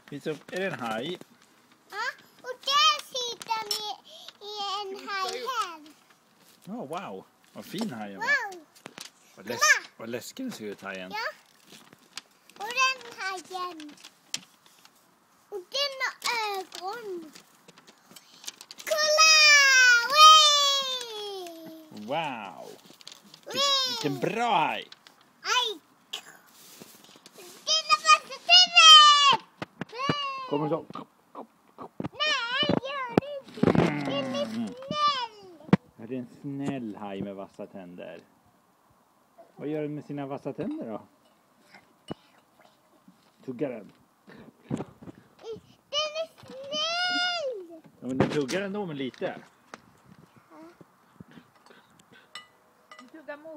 Är det en haj? Ja, och där sitter vi i en haj här. Oh, wow, vad fin hajen var. Wow. Vad läskig den ser ut, hajen. Ja. Och den hajen. Och den har ögon. Kolla! Wee! Wow. Wee! Vilken bra haj. Aj! Den har fast tänder! Kommer så. Nej, gör det inte. Den är snäll. Är det en snäll haj med vassa tänder? Vad gör den med sina vassa tänder då? Tuggar den? Den är snäll. Ja, men den tuggar ändå med lite. Tugga mor.